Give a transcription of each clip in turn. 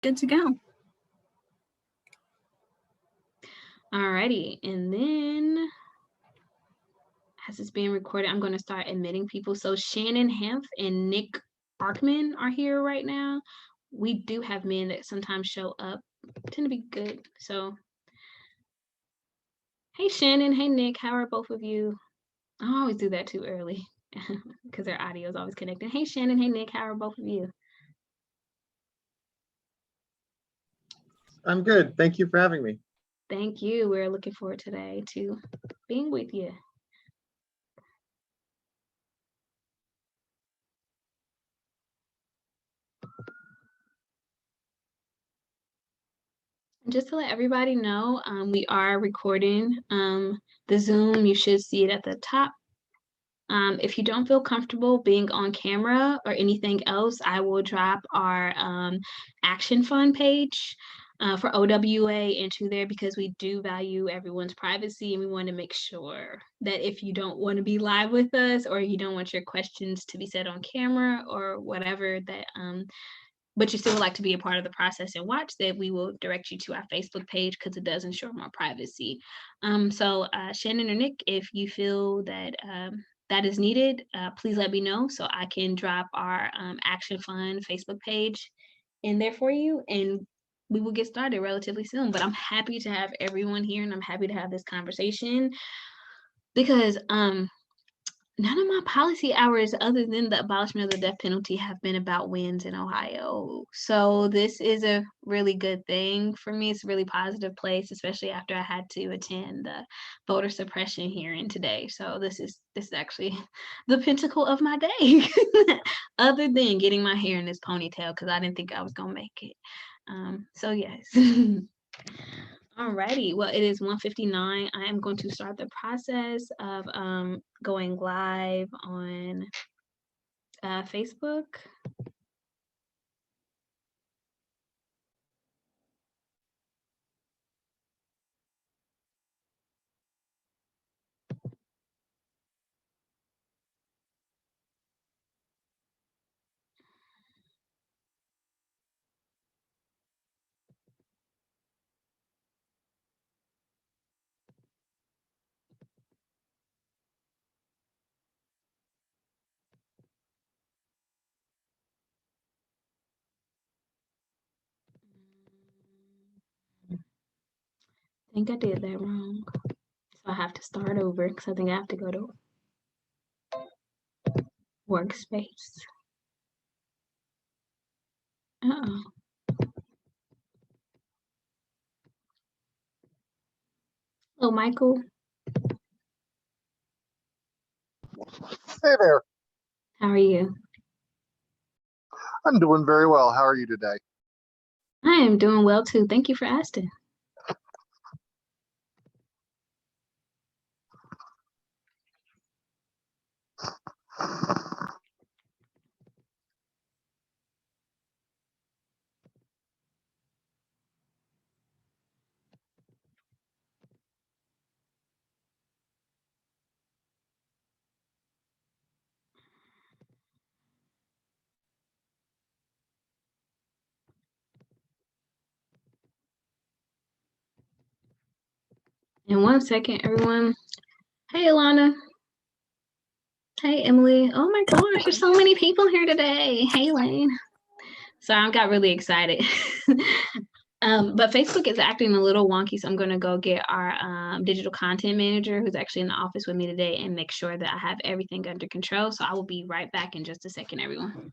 good to go. Alrighty, and then as it's being recorded, I'm going to start admitting people. So Shannon Hemph and Nick Arkman are here right now. We do have men that sometimes show up, tend to be good. So, hey Shannon, hey Nick, how are both of you? I always do that too early because their audio is always connected. Hey Shannon, hey Nick, how are both of you? I'm good. Thank you for having me. Thank you. We're looking forward today to being with you. Just to let everybody know, we are recording the Zoom. You should see it at the top. If you don't feel comfortable being on camera or anything else, I will drop our Action Fund page for OWA into there because we do value everyone's privacy and we want to make sure that if you don't want to be live with us or you don't want your questions to be said on camera or whatever that but you still would like to be a part of the process and watch, that we will direct you to our Facebook page because it does ensure more privacy. So Shannon or Nick, if you feel that that is needed, please let me know so I can drop our Action Fund Facebook page in there for you, and we will get started relatively soon. But I'm happy to have everyone here, and I'm happy to have this conversation because none of my policy hours other than the abolishment of the death penalty have been about wins in Ohio. So this is a really good thing for me. It's a really positive place, especially after I had to attend the voter suppression hearing today. So this is actually the pinnacle of my day, other than getting my hair in this ponytail because I didn't think I was gonna make it. So yes. Alrighty, well, it is 1:59. I am going to start the process of going live on Facebook. I think I did that wrong. So I have to start over because I think I have to go to workspace. Uh-oh. Hello, Michael. Hey there. How are you? I'm doing very well. How are you today? I am doing well too. Thank you for asking. In 1 second, everyone. Hey, Alana. Hey, Emily. Oh my gosh, there's so many people here today. Hey, Lane. So I got really excited. But Facebook is acting a little wonky, so I'm going to go get our digital content manager who's actually in the office with me today and make sure that I have everything under control. So I will be right back in just a second, everyone.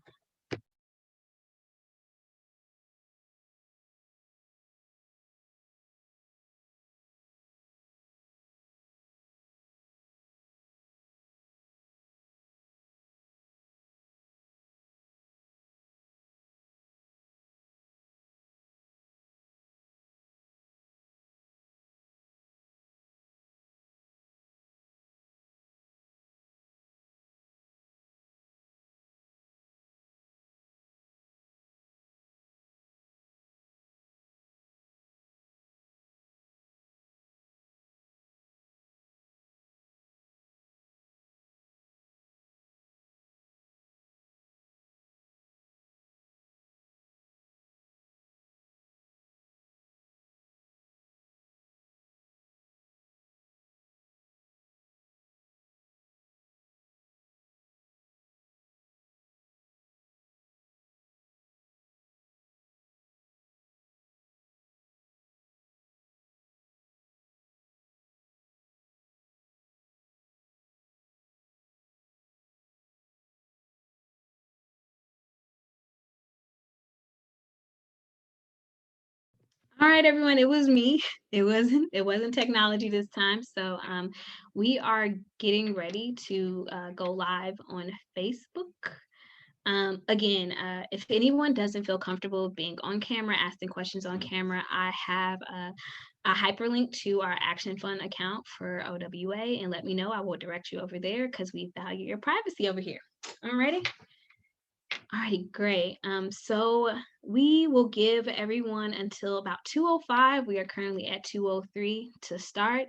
All right, everyone, it was me. It wasn't technology this time. So we are getting ready to go live on Facebook. Again, if anyone doesn't feel comfortable being on camera, asking questions on camera, I have a hyperlink to our Action Fund account for OWA, and let me know. I will direct you over there because we value your privacy over here. Alrighty. All right, great. So we will give everyone until about 2:05. We are currently at 2:03 to start.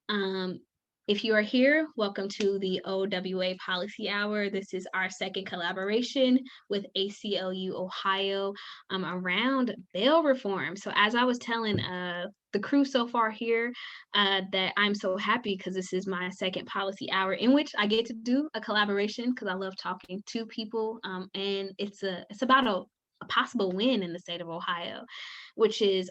Um, if you are here, welcome to the OWA Policy Hour. This is our second collaboration with ACLU Ohio around bail reform. So as I was telling the crew so far here, that I'm so happy because this is my second policy hour in which I get to do a collaboration because I love talking to people, and it's about a possible win in the state of Ohio, which is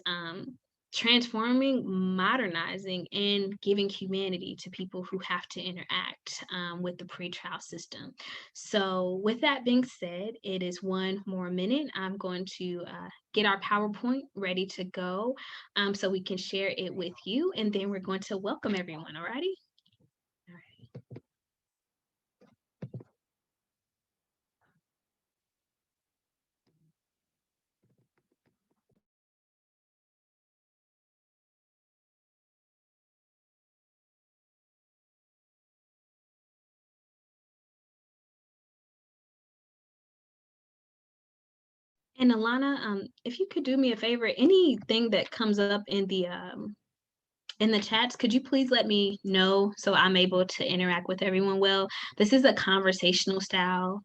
transforming, modernizing, and giving humanity to people who have to interact with the pretrial system. So with that being said, it is one more minute. I'm going to get our PowerPoint ready to go so we can share it with you, and then we're going to welcome everyone, all righty? All right. And Alana, if you could do me a favor, anything that comes up in the chats, could you please let me know so I'm able to interact with everyone well? This is a conversational style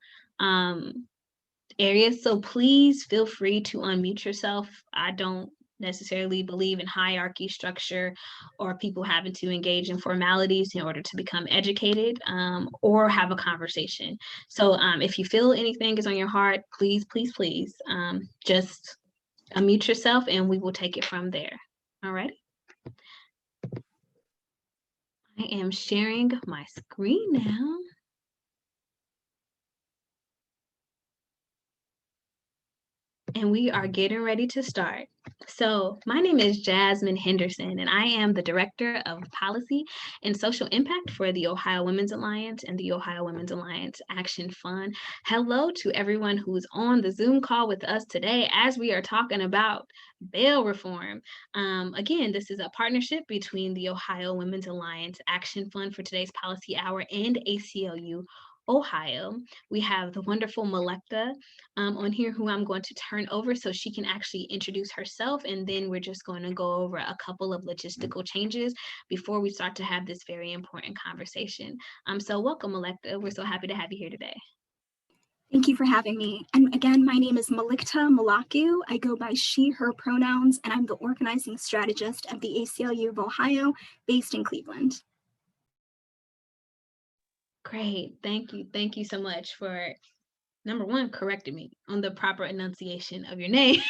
area, so please feel free to unmute yourself. I don't necessarily believe in hierarchy structure or people having to engage in formalities in order to become educated or have a conversation. So if you feel anything is on your heart, please, please, please just unmute yourself and we will take it from there. All right. I am sharing my screen now. And we are getting ready to start. So my name is Jasmine Henderson, and I am the Director of Policy and Social Impact for the Ohio Women's Alliance and the Ohio Women's Alliance Action Fund. Hello to everyone who's on the Zoom call with us today as we are talking about bail reform. Again, this is a partnership between the Ohio Women's Alliance Action Fund for today's policy hour and ACLU Ohio. We have the wonderful Melekta on here who I'm going to turn over so she can actually introduce herself, and then we're just going to go over a couple of logistical changes before we start to have this very important conversation. So welcome, Melekta. We're so happy to have you here today. Thank you for having me. And again, my name is Melekta Malaku. I go by she, her pronouns, and I'm the organizing strategist of the ACLU of Ohio, based in Cleveland. Great. Thank you. Thank you so much for, number one, correcting me on the proper enunciation of your name.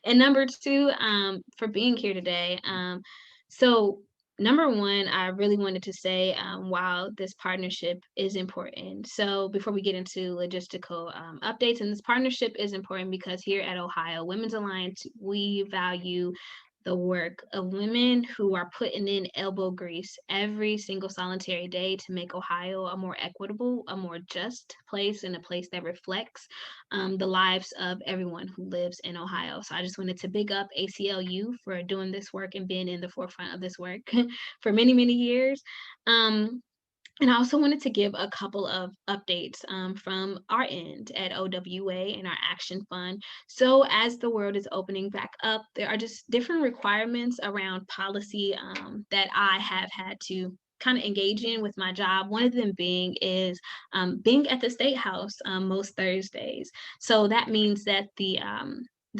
And number two, for being here today. So number one, I really wanted to say, while this partnership is important. So before we get into logistical updates, and this partnership is important because here at Ohio Women's Alliance, we value the work of women who are putting in elbow grease every single solitary day to make Ohio a more equitable, a more just place, and a place that reflects the lives of everyone who lives in Ohio. So I just wanted to big up ACLU for doing this work and being in the forefront of this work for many, many years. And I also wanted to give a couple of updates from our end at OWA and our Action Fund. So as the world is opening back up, there are just different requirements around policy that I have had to kind of engage in with my job. One of them being is being at the State House most Thursdays. So that means that the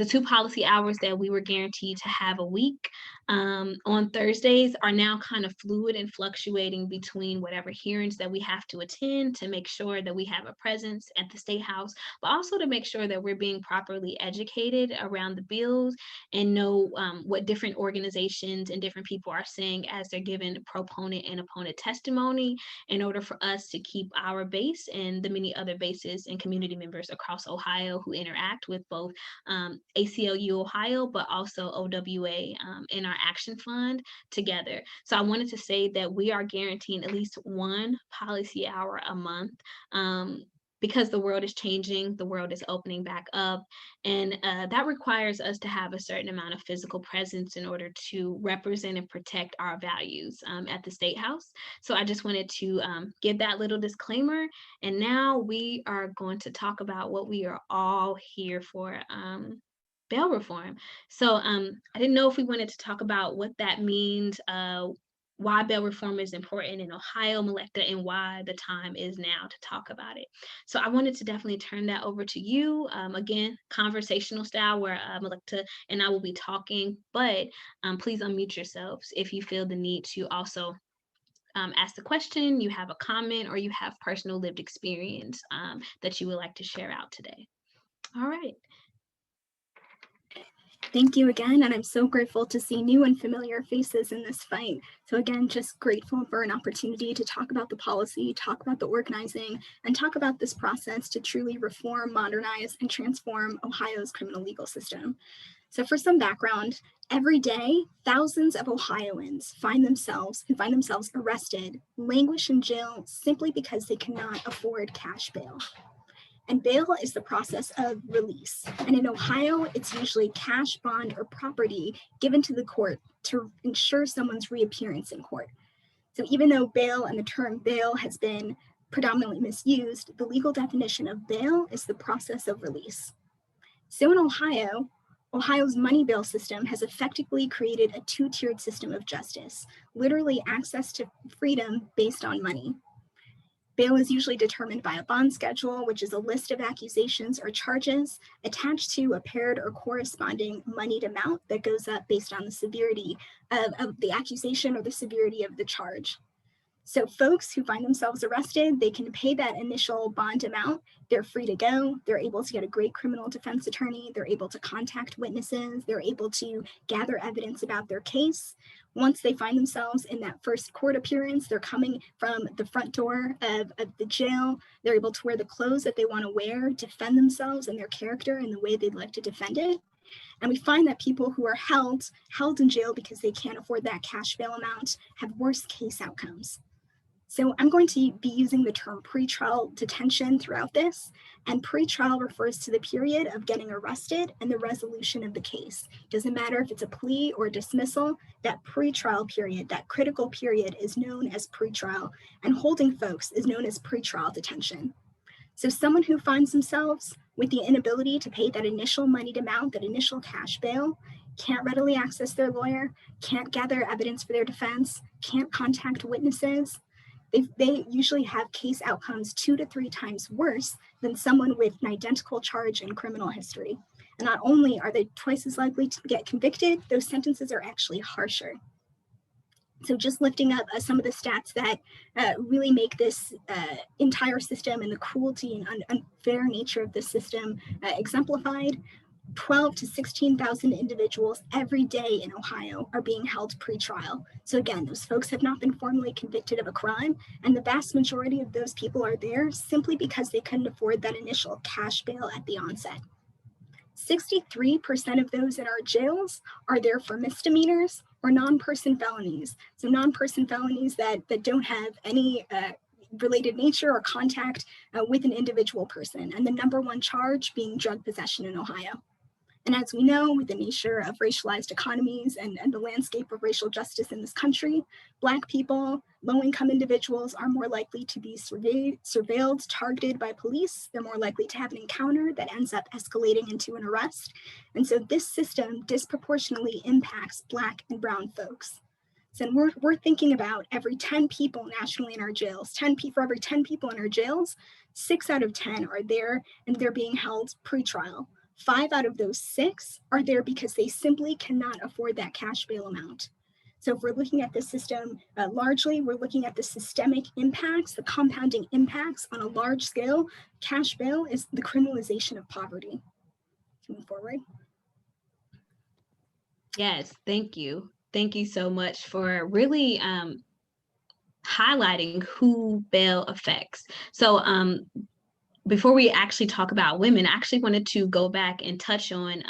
2 policy hours that we were guaranteed to have a week on Thursdays are now kind of fluid and fluctuating between whatever hearings that we have to attend to make sure that we have a presence at the State House, but also to make sure that we're being properly educated around the bills and know what different organizations and different people are saying as they're giving proponent and opponent testimony in order for us to keep our base and the many other bases and community members across Ohio who interact with both ACLU Ohio, but also OWA in our action fund together. So I wanted to say that we are guaranteeing at least one policy hour a month. Because the world is changing, the world is opening back up, and that requires us to have a certain amount of physical presence in order to represent and protect our values at the State House. So I just wanted to give that little disclaimer, and now we are going to talk about what we are all here for, bail reform. So I didn't know if we wanted to talk about what that means, why bail reform is important in Ohio, Melecta, and why the time is now to talk about it. So I wanted to definitely turn that over to you. Again, conversational style where Melecta and I will be talking, but please unmute yourselves if you feel the need to also ask the question, you have a comment, or you have personal lived experience that you would like to share out today. All right. Thank you again, and I'm so grateful to see new and familiar faces in this fight. So again, just grateful for an opportunity to talk about the policy, talk about the organizing, and talk about this process to truly reform, modernize, and transform Ohio's criminal legal system. So for some background, every day, thousands of Ohioans who find themselves arrested, languish in jail simply because they cannot afford cash bail. And bail is the process of release. And in Ohio, it's usually cash, bond, or property given to the court to ensure someone's reappearance in court. So even though bail and the term bail has been predominantly misused, the legal definition of bail is the process of release. So in Ohio, Ohio's money bail system has effectively created a two-tiered system of justice, literally access to freedom based on money. Bail is usually determined by a bond schedule, which is a list of accusations or charges attached to a paired or corresponding moneyed amount that goes up based on the severity of the accusation or the severity of the charge. So folks who find themselves arrested, they can pay that initial bond amount. They're free to go. They're able to get a great criminal defense attorney. They're able to contact witnesses. They're able to gather evidence about their case. Once they find themselves in that first court appearance, they're coming from the front door of the jail. They're able to wear the clothes that they want to wear, defend themselves and their character in the way they'd like to defend it. And we find that people who are held in jail because they can't afford that cash bail amount have worse case outcomes. So I'm going to be using the term pretrial detention throughout this, and pretrial refers to the period of getting arrested and the resolution of the case. Doesn't matter if it's a plea or dismissal, that pretrial period, that critical period is known as pretrial, and holding folks is known as pretrial detention. So someone who finds themselves with the inability to pay that initial moneyed amount, that initial cash bail, can't readily access their lawyer, can't gather evidence for their defense, can't contact witnesses, they usually have case outcomes 2 to 3 times worse than someone with an identical charge and criminal history. And not only are they twice as likely to get convicted, those sentences are actually harsher. So just lifting up some of the stats that really make this entire system and the cruelty and unfair nature of this system exemplified. 12 to 16,000 individuals every day in Ohio are being held pretrial. So again, those folks have not been formally convicted of a crime, and the vast majority of those people are there simply because they couldn't afford that initial cash bail at the onset. 63% of those in our jails are there for misdemeanors or non-person felonies. So non-person felonies that don't have any related nature or contact with an individual person, and the number one charge being drug possession in Ohio. And as we know, with the nature of racialized economies and the landscape of racial justice in this country, Black people, low-income individuals are more likely to be surveilled, targeted by police. They're more likely to have an encounter that ends up escalating into an arrest. And so this system disproportionately impacts Black and brown folks. So we're thinking about every 10 people nationally in our jails, for every 10 people in our jails, 6 out of 10 are there and they're being held pretrial. 5 out of those 6 are there because they simply cannot afford that cash bail amount. So if we're looking at the system largely, we're looking at the systemic impacts, the compounding impacts on a large scale. Cash bail is the criminalization of poverty. Moving forward. Yes, thank you. Thank you so much for really highlighting who bail affects. So before we actually talk about women, I actually wanted to go back and touch on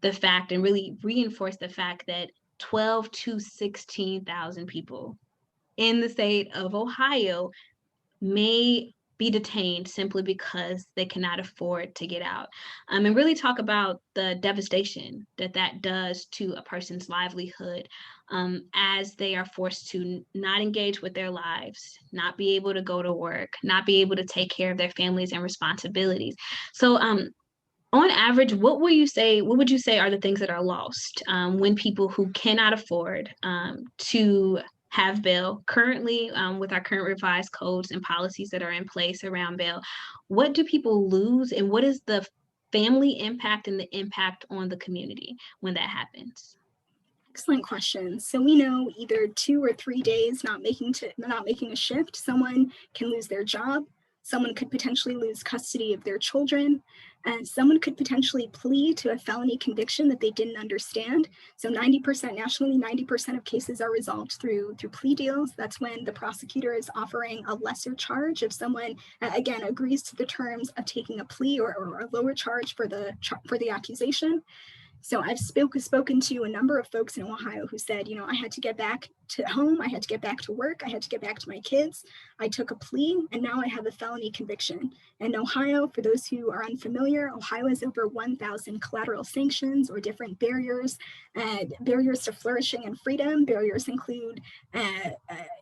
the fact and really reinforce the fact that 12 to 16,000 people in the state of Ohio may be detained simply because they cannot afford to get out. And really talk about the devastation that that does to a person's livelihood as they are forced to not engage with their lives, not be able to go to work, not be able to take care of their families and responsibilities. So on average, what would you say are the things that are lost when people who cannot afford to have bail currently with our current revised codes and policies that are in place around bail? What do people lose, and what is the family impact and the impact on the community when that happens? Excellent question. So we know either 2 or 3 days not making a shift, someone can lose their job, someone could potentially lose custody of their children, and someone could potentially plead to a felony conviction that they didn't understand. So 90% nationally, 90% of cases are resolved through plea deals. That's when the prosecutor is offering a lesser charge if someone, again, agrees to the terms of taking a plea or a lower charge for the accusation. So I've spoken to a number of folks in Ohio who said, I had to get back to home, I had to get back to work, I had to get back to my kids. I took a plea, and now I have a felony conviction. And Ohio, for those who are unfamiliar, Ohio has over 1,000 collateral sanctions or different barriers to flourishing and freedom. Barriers include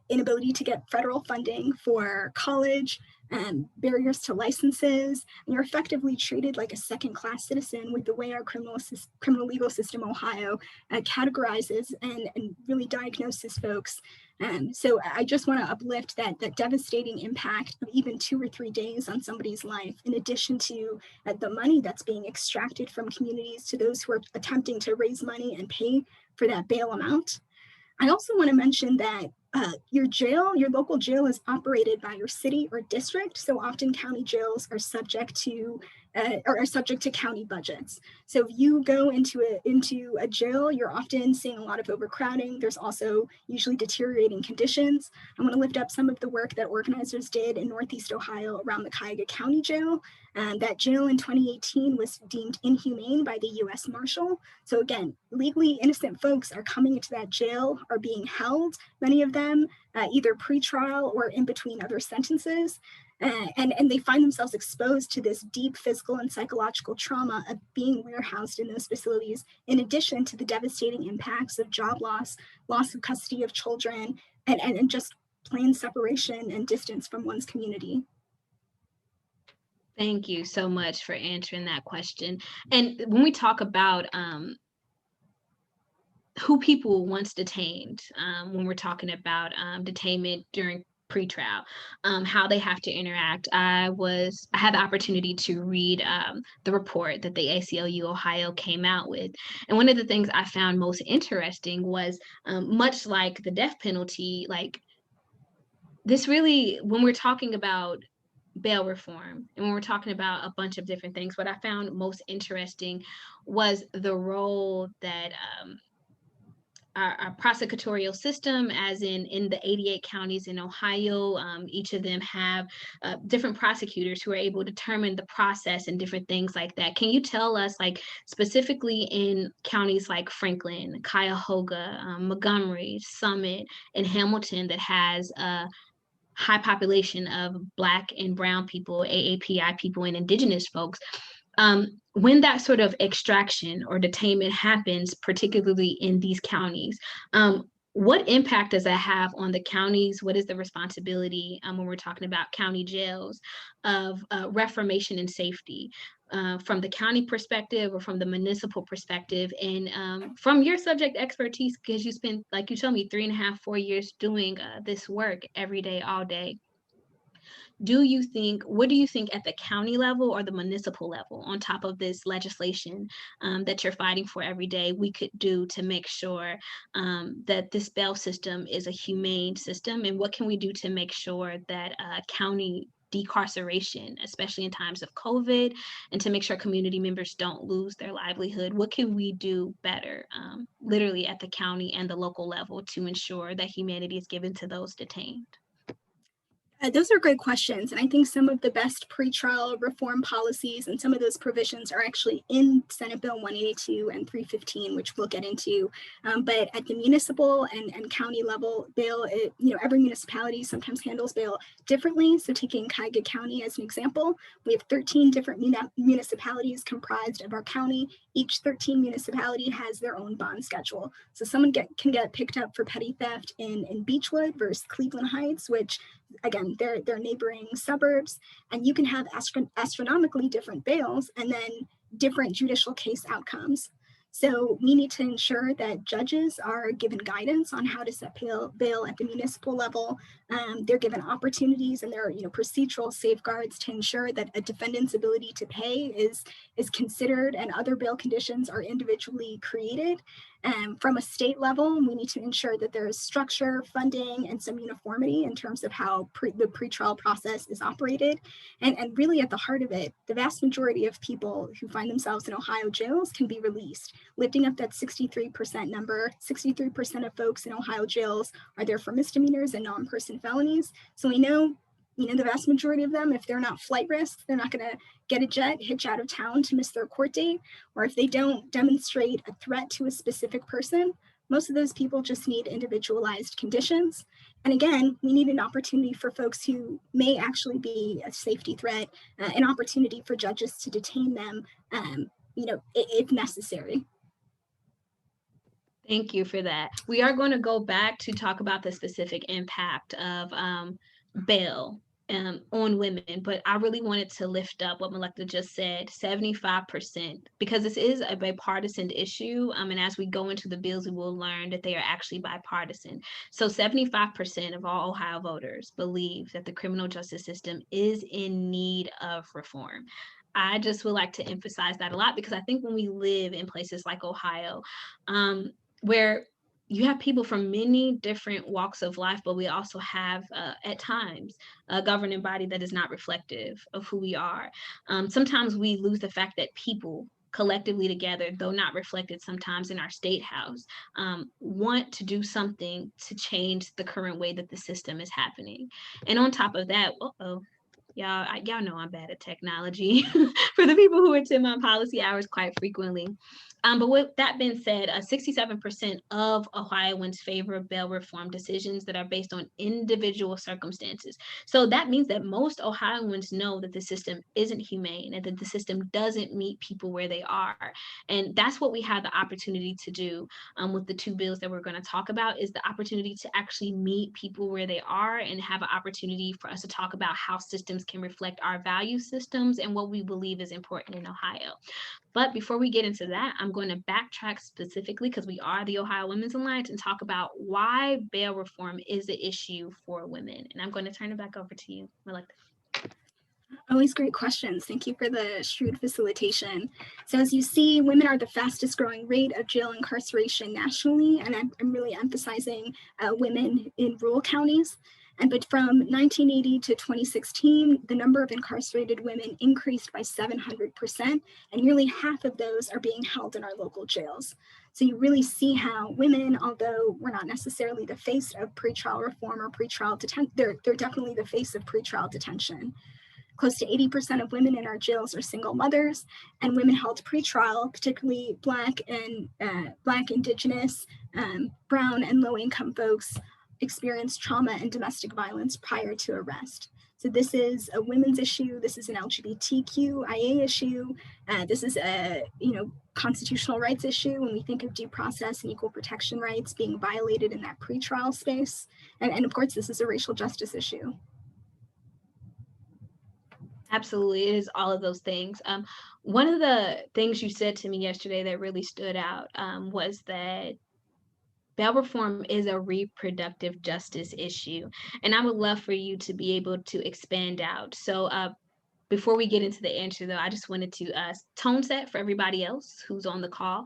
inability to get federal funding for college, barriers to licenses, and you're effectively treated like a second-class citizen with the way our criminal legal system, Ohio, categorizes and really diagnoses folks. So I just want to uplift that devastating impact of even 2 or 3 days on somebody's life, in addition to the money that's being extracted from communities to those who are attempting to raise money and pay for that bail amount. I also want to mention that your local jail is operated by your city or district. So often county jails are subject to county budgets. So if you go into a jail, you're often seeing a lot of overcrowding. There's also usually deteriorating conditions. I want to lift up some of the work that organizers did in Northeast Ohio around the Cuyahoga County jail. That jail in 2018 was deemed inhumane by the U.S. Marshal. So again, legally innocent folks are coming into that jail, are being held, many of them either pre-trial or in between other sentences. And they find themselves exposed to this deep physical and psychological trauma of being warehoused in those facilities, in addition to the devastating impacts of job loss of custody of children, and just plain separation and distance from one's community. Thank you so much for answering that question. And when we talk about who people once detained, when we're talking about detainment during pretrial, how they have to interact. I had the opportunity to read the report that the ACLU Ohio came out with. And one of the things I found most interesting was much like the death penalty, like this really, when we're talking about bail reform and when we're talking about a bunch of different things, what I found most interesting was the role that our prosecutorial system, as in the 88 counties in Ohio, each of them have different prosecutors who are able to determine the process and different things like that. Can you tell us, like specifically in counties like Franklin, Cuyahoga, Montgomery, Summit, and Hamilton, that has a high population of Black and Brown people, AAPI people, and Indigenous folks, when that sort of extraction or detainment happens, particularly in these counties, what impact does that have on the counties? What is the responsibility when we're talking about county jails of reformation and safety from the county perspective or from the municipal perspective? And from your subject expertise, because you spent, like you told me, 3.5, 4 years doing this work every day, all day. What do you think at the county level or the municipal level, on top of this legislation that you're fighting for every day, we could do to make sure that this bail system is a humane system? And what can we do to make sure that county decarceration, especially in times of COVID, and to make sure community members don't lose their livelihood? What can we do better, literally at the county and the local level, to ensure that humanity is given to those detained? Those are great questions. And I think some of the best pretrial reform policies and some of those provisions are actually in Senate Bill 182 and 315, which we'll get into. But at the municipal and county level, bail, every municipality sometimes handles bail differently. So taking Cuyahoga County as an example, we have 13 different municipalities comprised of our county. Each 13 municipality has their own bond schedule. So someone can get picked up for petty theft in Beechwood versus Cleveland Heights, which again, they're neighboring suburbs, and you can have astronomically different bails and then different judicial case outcomes. So we need to ensure that judges are given guidance on how to set bail at the municipal level. They're given opportunities and there are procedural safeguards to ensure that a defendant's ability to pay is considered and other bail conditions are individually created. From a state level, we need to ensure that there is structure, funding, and some uniformity in terms of how the pretrial process is operated. And really at the heart of it, the vast majority of people who find themselves in Ohio jails can be released, lifting up that 63% number. 63% of folks in Ohio jails are there for misdemeanors and non-person felonies. So we know the vast majority of them, if they're not flight risks, they're not going to get a jet, hitch out of town to miss their court date, or if they don't demonstrate a threat to a specific person, most of those people just need individualized conditions. And again, we need an opportunity for folks who may actually be a safety threat, an opportunity for judges to detain them, if necessary. Thank you for that. We are going to go back to talk about the specific impact of bail on women, but I really wanted to lift up what Melekta just said, 75%, because this is a bipartisan issue. And as we go into the bills, we will learn that they are actually bipartisan. So 75% of all Ohio voters believe that the criminal justice system is in need of reform. I just would like to emphasize that a lot because I think when we live in places like Ohio, where you have people from many different walks of life, but we also have, at times, a governing body that is not reflective of who we are. Sometimes we lose the fact that people collectively together, though not reflected sometimes in our state house, want to do something to change the current way that the system is happening. And on top of that, y'all know I'm bad at technology for the people who attend my policy hours quite frequently. But with that being said, 67% of Ohioans favor bail reform decisions that are based on individual circumstances. So that means that most Ohioans know that the system isn't humane and that the system doesn't meet people where they are. And that's what we have the opportunity to do with the two bills that we're going to talk about, is the opportunity to actually meet people where they are and have an opportunity for us to talk about how systems can reflect our value systems and what we believe is important in Ohio. But before we get into that, I'm going to backtrack specifically because we are the Ohio Women's Alliance and talk about why bail reform is an issue for women. And I'm going to turn it back over to you, Melekta. Always great questions. Thank you for the shrewd facilitation. So as you see, women are the fastest growing rate of jail incarceration nationally, and I'm really emphasizing women in rural counties. But from 1980 to 2016, the number of incarcerated women increased by 700%, and nearly half of those are being held in our local jails. So you really see how women, although we're not necessarily the face of pretrial reform or pretrial detention, they're definitely the face of pretrial detention. Close to 80% of women in our jails are single mothers, and women held pretrial, particularly Black, Indigenous, Brown, and low-income folks, experience trauma and domestic violence prior to arrest. So this is a women's issue. This is an LGBTQIA issue. This is a constitutional rights issue when we think of due process and equal protection rights being violated in that pretrial space. And of course, this is a racial justice issue. Absolutely, it is all of those things. One of the things you said to me yesterday that really stood out was that bail reform is a reproductive justice issue. And I would love for you to be able to expand out. So Before we get into the answer, though, I just wanted to tone set for everybody else who's on the call.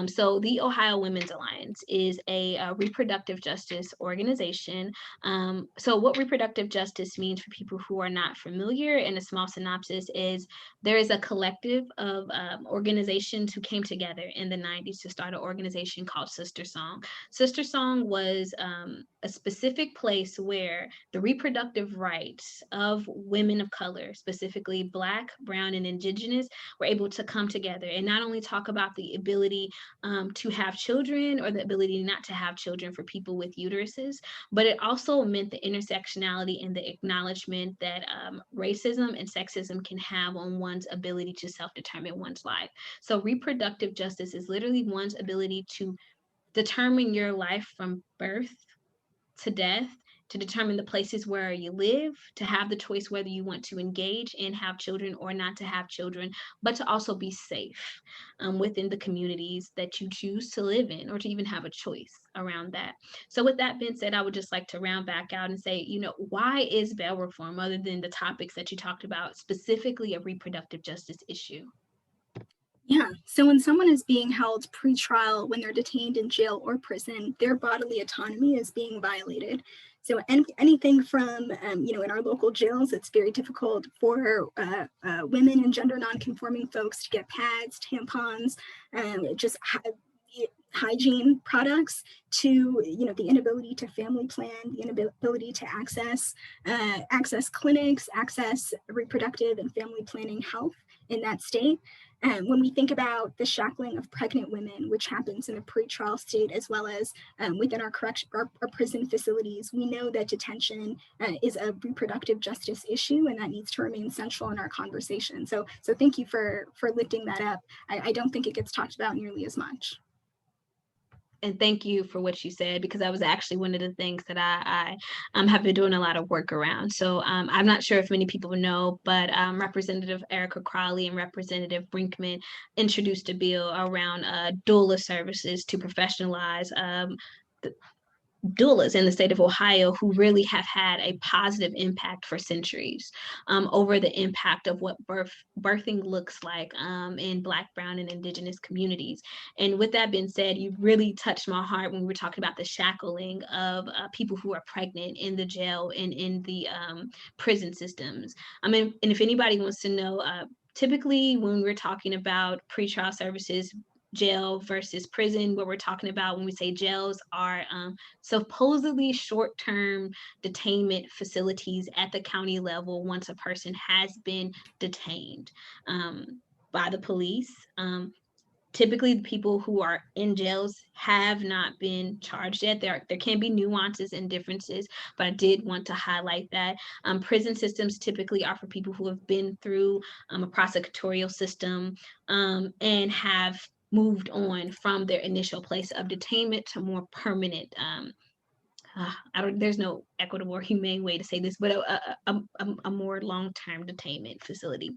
So the Ohio Women's Alliance is a reproductive justice organization. So what reproductive justice means for people who are not familiar, in a small synopsis, is there is a collective of organizations who came together in the 90s to start an organization called Sister Song. Sister Song was a specific place where the reproductive rights of women of color, specifically Black, Brown, and Indigenous, were able to come together and not only talk about the ability to have children or the ability not to have children for people with uteruses, but it also meant the intersectionality and the acknowledgement that racism and sexism can have on one's ability to self-determine one's life. So reproductive justice is literally one's ability to determine your life from birth to death, to determine the places where you live, to have the choice whether you want to engage and have children or not to have children, but to also be safe within the communities that you choose to live in, or to even have a choice around that. So with that being said, I would just like to round back out and say, why is bail reform, other than the topics that you talked about, specifically a reproductive justice issue? Yeah, so when someone is being held pre-trial, when they're detained in jail or prison, their bodily autonomy is being violated. So anything from, in our local jails, it's very difficult for women and gender non-conforming folks to get pads, tampons, hygiene products, to the inability to family plan, the inability to access clinics, access reproductive and family planning health in that state. When we think about the shackling of pregnant women, which happens in the pre-trial state, as well as within our prison facilities, we know that detention is a reproductive justice issue, and that needs to remain central in our conversation. So thank you for lifting that up. I don't think it gets talked about nearly as much. And thank you for what you said, because that was actually one of the things that I have been doing a lot of work around. So I'm not sure if many people know, but Representative Erica Crowley and Representative Brinkman introduced a bill around doula services to professionalize doulas in the state of Ohio, who really have had a positive impact for centuries over the impact of what birthing looks like in Black, Brown, and Indigenous communities. And with that being said, you really touched my heart when we were talking about the shackling of people who are pregnant in the jail and in the prison systems. And if anybody wants to know, typically when we're talking about pretrial services, jail versus prison, what we're talking about when we say jails are supposedly short-term detainment facilities at the county level once a person has been detained by the police. Typically, the people who are in jails have not been charged yet. There can be nuances and differences, but I did want to highlight that. Prison systems typically are for people who have been through a prosecutorial system and have moved on from their initial place of detainment to more permanent, there's no equitable or humane way to say this, but a more long-term detainment facility.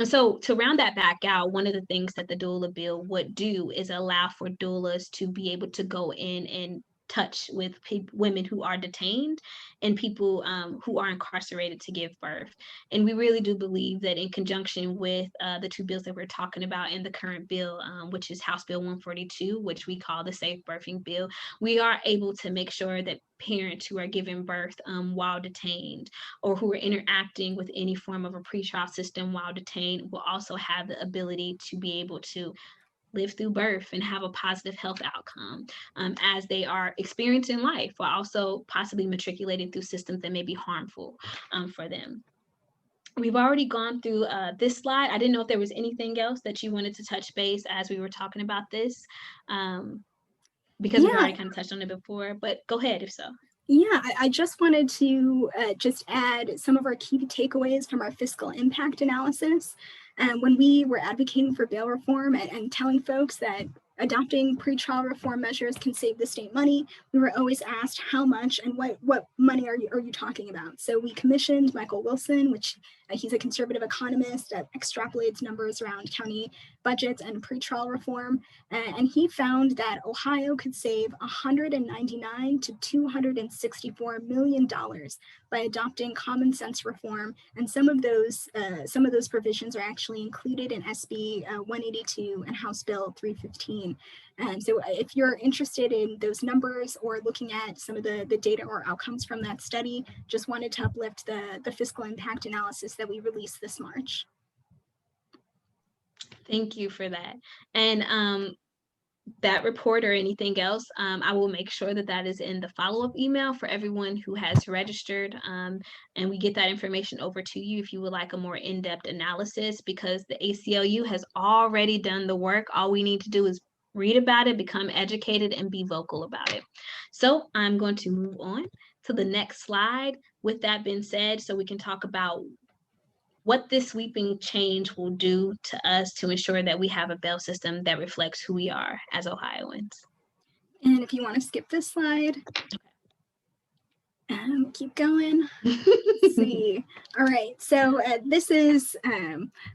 So to round that back out, one of the things that the doula bill would do is allow for doulas to be able to go in and touch with women who are detained and people who are incarcerated to give birth. And we really do believe that in conjunction with the two bills that we're talking about in the current bill, which is House Bill 142, which we call the Safe Birthing Bill, we are able to make sure that parents who are giving birth while detained, or who are interacting with any form of a pretrial system while detained, will also have the ability to be able to live through birth and have a positive health outcome as they are experiencing life, while also possibly matriculating through systems that may be harmful for them. We've already gone through this slide. I didn't know if there was anything else that you wanted to touch base as we were talking about this, because we've already kind of touched on it before, but go ahead if so. Yeah, I just wanted to just add some of our key takeaways from our fiscal impact analysis. When we were advocating for bail reform and telling folks that adopting pretrial reform measures can save the state money, we were always asked how much and what money are you talking about? So we commissioned Michael Wilson, which he's a conservative economist that extrapolates numbers around county budgets and pretrial reform, and he found that Ohio could save $199 to $264 million by adopting common sense reform, and some of those provisions are actually included in SB 182 and House Bill 315. So if you're interested in those numbers or looking at some of the data or outcomes from that study, just wanted to uplift the fiscal impact analysis that we released this March. Thank you for that. And that report or anything else, I will make sure that that is in the follow-up email for everyone who has registered, and we get that information over to you if you would like a more in-depth analysis, because the ACLU has already done the work. All we need to do is read about it, become educated, and be vocal about it. So I'm going to move on to the next slide. With that being said, so we can talk about what this sweeping change will do to us to ensure that we have a bail system that reflects who we are as Ohioans. And if you want to skip this slide, keep going. Let's see. All right, so this is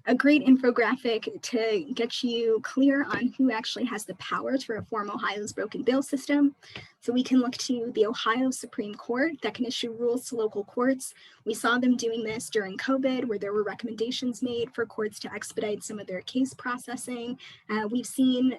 a great infographic to get you clear on who actually has the power to reform Ohio's broken bail system. So we can look to the Ohio Supreme Court that can issue rules to local courts. We saw them doing this during COVID, where there were recommendations made for courts to expedite some of their case processing. We've seen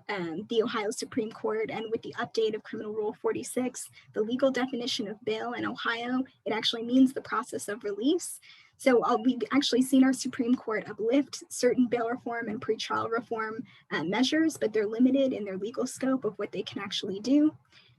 the Ohio Supreme Court, and with the update of Criminal Rule 46, the legal definition of bail in Ohio, it actually means the process of release. So we've actually seen our Supreme Court uplift certain bail reform and pretrial reform measures, but they're limited in their legal scope of what they can actually do.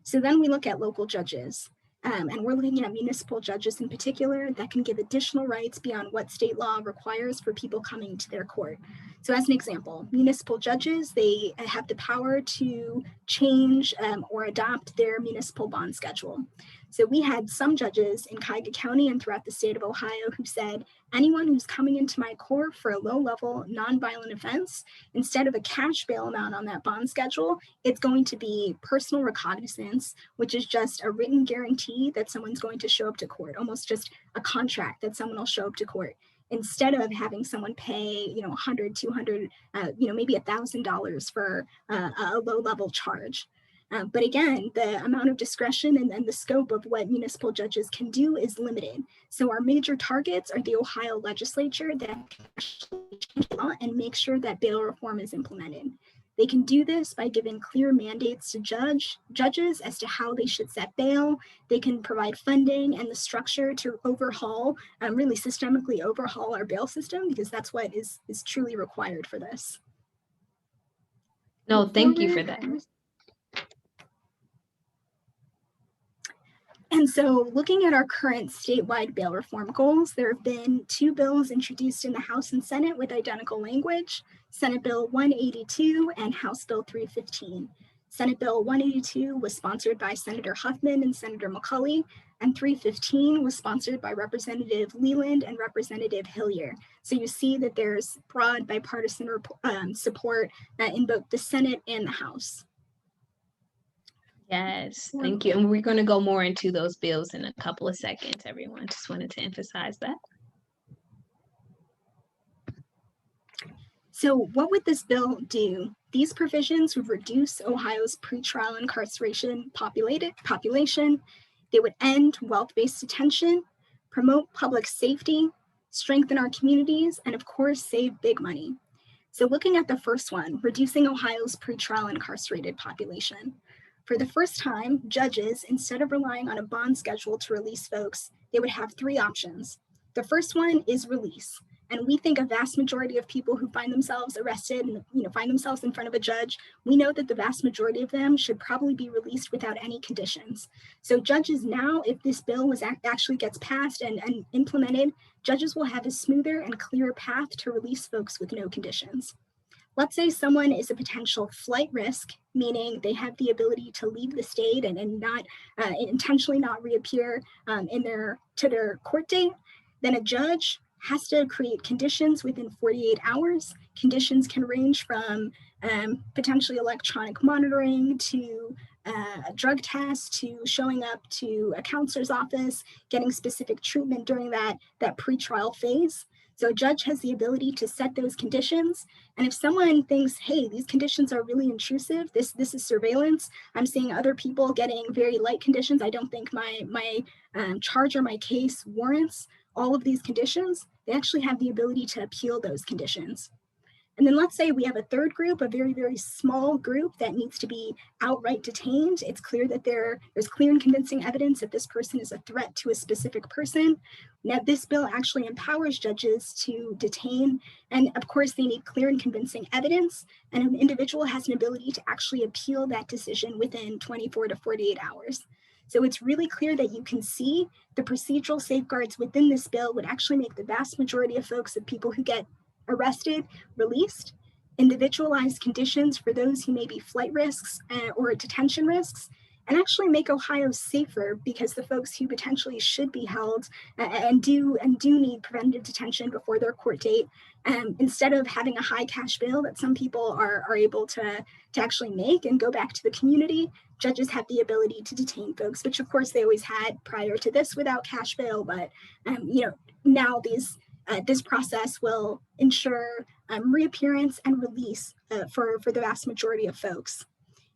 So then we look at local judges, and we're looking at municipal judges in particular that can give additional rights beyond what state law requires for people coming to their court. So as an example, municipal judges, they have the power to change or adopt their municipal bond schedule. So we had some judges in Cuyahoga County and throughout the state of Ohio who said, anyone who's coming into my court for a low-level nonviolent offense, instead of a cash bail amount on that bond schedule, it's going to be personal recognizance, which is just a written guarantee that someone's going to show up to court, almost just a contract that someone will show up to court, instead of having someone pay, $100, $200, maybe $1,000 for a low-level charge. But again, the amount of discretion and the scope of what municipal judges can do is limited. So our major targets are the Ohio legislature that can actually change the law and make sure that bail reform is implemented. They can do this by giving clear mandates to judges as to how they should set bail. They can provide funding and the structure to overhaul, really systemically overhaul our bail system, because that's what is truly required for this. No, thank you for that. And so looking at our current statewide bail reform goals, there have been 2 bills introduced in the House and Senate with identical language, Senate Bill 182 and House Bill 315. Senate Bill 182 was sponsored by Senator Huffman and Senator McCulley, and 315 was sponsored by Representative Leland and Representative Hillier. So you see that there's broad bipartisan support in both the Senate and the House. Yes, thank you. And we're going to go more into those bills in a couple of seconds, everyone. Just wanted to emphasize that. So what would this bill do? These provisions would reduce Ohio's pretrial incarceration population. They would end wealth-based detention, promote public safety, strengthen our communities, and of course, save big money. So looking at the first one, reducing Ohio's pretrial incarcerated population. For the first time, judges, instead of relying on a bond schedule to release folks, they would have 3 options. The first one is release. And we think a vast majority of people who find themselves arrested and find themselves in front of a judge, we know that the vast majority of them should probably be released without any conditions. So judges now, if this bill actually gets passed and implemented, judges will have a smoother and clearer path to release folks with no conditions. Let's say someone is a potential flight risk, meaning they have the ability to leave the state and not intentionally not reappear to their court date. Then a judge has to create conditions within 48 hours. Conditions can range from potentially electronic monitoring to a drug test to showing up to a counselor's office, getting specific treatment during that pretrial phase. So a judge has the ability to set those conditions. And if someone thinks, hey, these conditions are really intrusive, this is surveillance, I'm seeing other people getting very light conditions, I don't think my charge or my case warrants all of these conditions, they actually have the ability to appeal those conditions. And then let's say we have a third group, a very, very small group that needs to be outright detained. It's clear that there's clear and convincing evidence that this person is a threat to a specific person. Now, this bill actually empowers judges to detain. And of course, they need clear and convincing evidence. And an individual has an ability to actually appeal that decision within 24 to 48 hours. So it's really clear that you can see the procedural safeguards within this bill would actually make the vast majority of folks, of people who get arrested, released, individualized conditions for those who may be flight risks or detention risks, and actually make Ohio safer, because the folks who potentially should be held and do need preventative detention before their court date, instead of having a high cash bail that some people are able to actually make and go back to the community, judges have the ability to detain folks, which of course they always had prior to this without cash bail, but now this process will ensure reappearance and release for the vast majority of folks.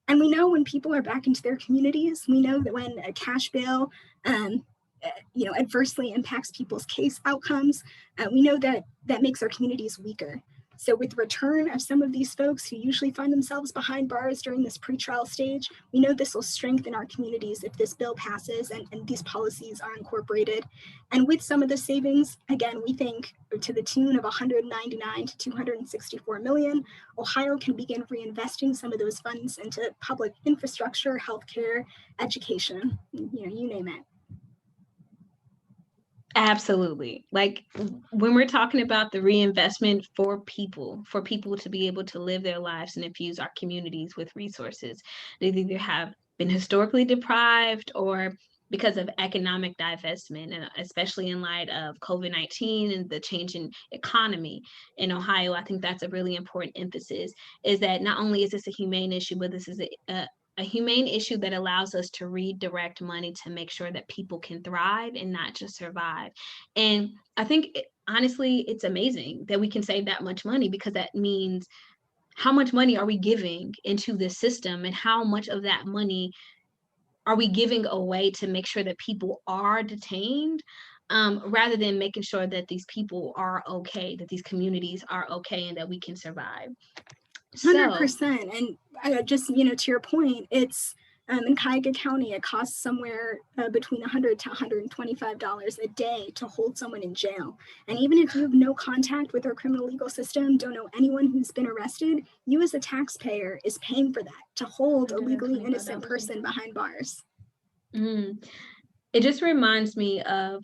And we know when people are back into their communities, we know that when a cash bail adversely impacts people's case outcomes, we know that makes our communities weaker. So with return of some of these folks who usually find themselves behind bars during this pretrial stage, we know this will strengthen our communities if this bill passes and these policies are incorporated. And with some of the savings, again, we think to the tune of 199 to 264 million, Ohio can begin reinvesting some of those funds into public infrastructure, healthcare, education, you name it. Absolutely. Like when we're talking about the reinvestment for people to be able to live their lives and infuse our communities with resources, they either have been historically deprived or because of economic divestment, and especially in light of COVID-19 and the change in economy in Ohio, I think that's a really important emphasis, is that not only is this a humane issue, but this is a humane issue that allows us to redirect money to make sure that people can thrive and not just survive. And I think, honestly, it's amazing that we can save that much money, because that means how much money are we giving into this system, and how much of that money are we giving away to make sure that people are detained, rather than making sure that these people are okay, that these communities are okay, and that we can survive. 100%. And just, to your point, it's in Cuyahoga County, it costs somewhere between $100 to $125 a day to hold someone in jail. And even if you have no contact with our criminal legal system, don't know anyone who's been arrested, you as a taxpayer is paying for that, to hold a legally innocent person behind bars. It just reminds me of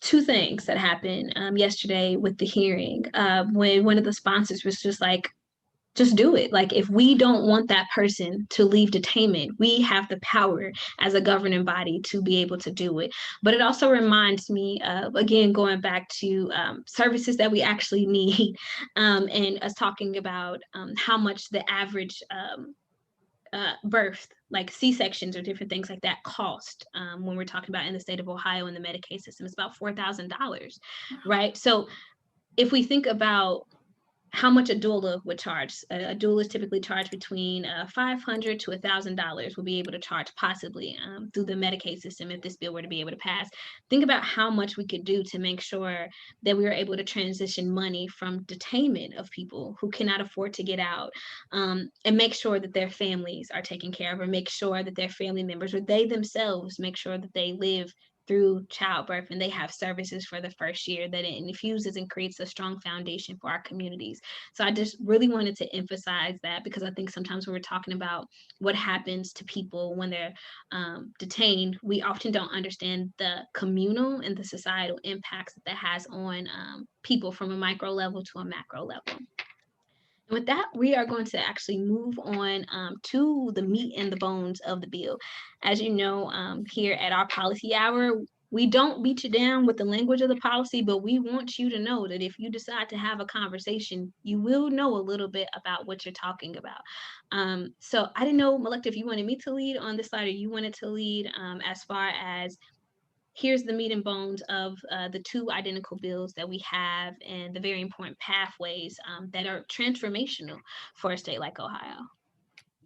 two things that happened yesterday with the hearing, when one of the sponsors was just like, just do it. Like, if we don't want that person to leave detainment, we have the power as a governing body to be able to do it. But it also reminds me of, again, going back to services that we actually need, and us talking about how much the average birth, like C-sections or different things like that, cost when we're talking about in the state of Ohio in the Medicaid system. It's about $4,000, right? So if we think about how much a doula would charge. A doula is typically charged between $500 to $1,000. Will be able to charge possibly through the Medicaid system if this bill were to be able to pass. Think about how much we could do to make sure that we are able to transition money from detainment of people who cannot afford to get out, and make sure that their families are taken care of, or make sure that their family members, or they themselves, make sure that they live through childbirth and they have services for the first year, that it infuses and creates a strong foundation for our communities. So I just really wanted to emphasize that, because I think sometimes when we're talking about what happens to people when they're detained, we often don't understand the communal and the societal impacts that has on people from a micro level to a macro level. And with that, we are going to actually move on to the meat and the bones of the bill. As you know, here at our policy hour, we don't beat you down with the language of the policy, but we want you to know that if you decide to have a conversation, you will know a little bit about what you're talking about. So I didn't know, Malek, if you wanted me to lead on this slide, or you wanted to lead as far as here's the meat and bones of the two identical bills that we have and the very important pathways that are transformational for a state like Ohio.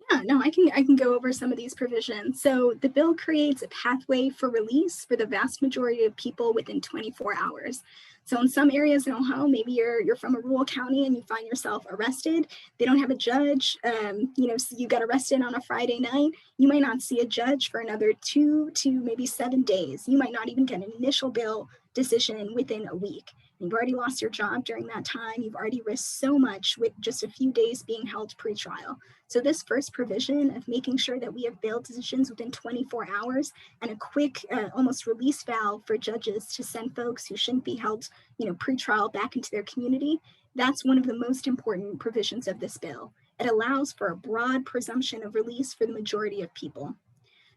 Yeah, no, I can go over some of these provisions. So the bill creates a pathway for release for the vast majority of people within 24 hours. So in some areas in Ohio, maybe you're from a rural county and you find yourself arrested. They don't have a judge. So you got arrested on a Friday night. You might not see a judge for another 2 to maybe 7 days. You might not even get an initial bail decision within a week. You've already lost your job during that time. You've already risked so much with just a few days being held pretrial. So this first provision of making sure that we have bail decisions within 24 hours and a quick almost release valve for judges to send folks who shouldn't be held, pretrial back into their community, that's one of the most important provisions of this bill. It allows for a broad presumption of release for the majority of people.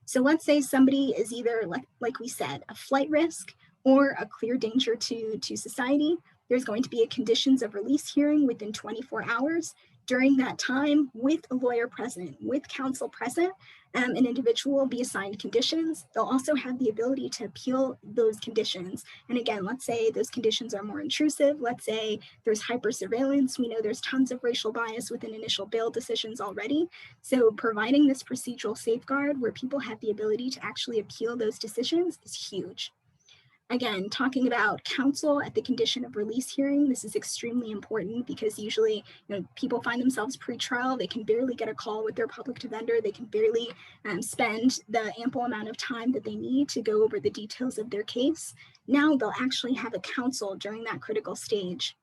So let's say somebody is either, like we said, a flight risk or a clear danger to society. There's going to be a conditions of release hearing within 24 hours. During that time, with a lawyer present, with counsel present, an individual will be assigned conditions. They'll also have the ability to appeal those conditions. And again, let's say those conditions are more intrusive. Let's say there's hyper surveillance. We know there's tons of racial bias within initial bail decisions already. So providing this procedural safeguard where people have the ability to actually appeal those decisions is huge. Again, talking about counsel at the condition of release hearing, this is extremely important because usually people find themselves pretrial. They can barely get a call with their public defender. They can barely spend the ample amount of time that they need to go over the details of their case. Now they'll actually have a counsel during that critical stage.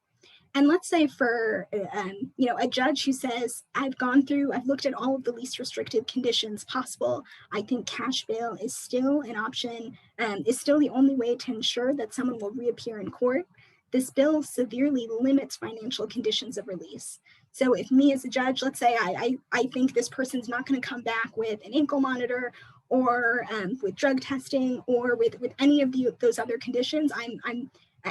And let's say for a judge who says, I've looked at all of the least restrictive conditions possible. I think cash bail is still an option, is still the only way to ensure that someone will reappear in court. This bill severely limits financial conditions of release. So if me as a judge, let's say I think this person's not going to come back with an ankle monitor or with drug testing or with any of those other conditions, I'm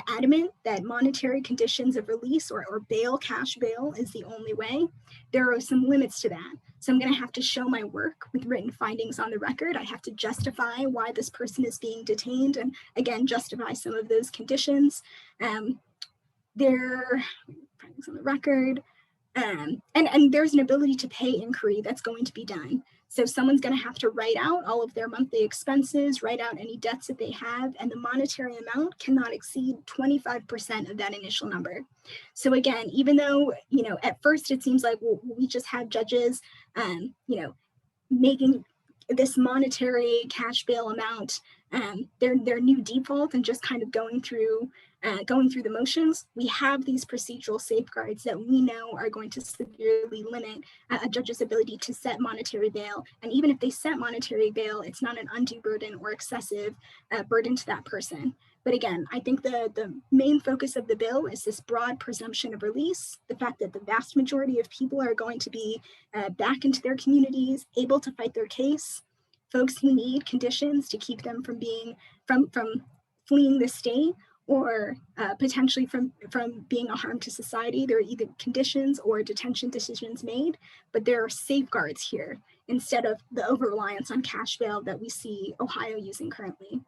adamant that monetary conditions of release or bail, cash bail, is the only way. There are some limits to that. So I'm going to have to show my work with written findings on the record. I have to justify why this person is being detained and, again, justify some of those conditions. There findings on the record. And there's an ability to pay inquiry that's going to be done. So someone's going to have to write out all of their monthly expenses, write out any debts that they have, and the monetary amount cannot exceed 25% of that initial number. So again, even though, at first it seems like we just have judges, making this monetary cash bail amount their new default and just kind of going through the motions, we have these procedural safeguards that we know are going to severely limit a judge's ability to set monetary bail. And even if they set monetary bail, it's not an undue burden or excessive burden to that person. But again, I think the main focus of the bill is this broad presumption of release, the fact that the vast majority of people are going to be back into their communities, able to fight their case. Folks who need conditions to keep them from fleeing the state or potentially from being a harm to society. There are either conditions or detention decisions made, but there are safeguards here instead of the over-reliance on cash bail that we see Ohio using currently.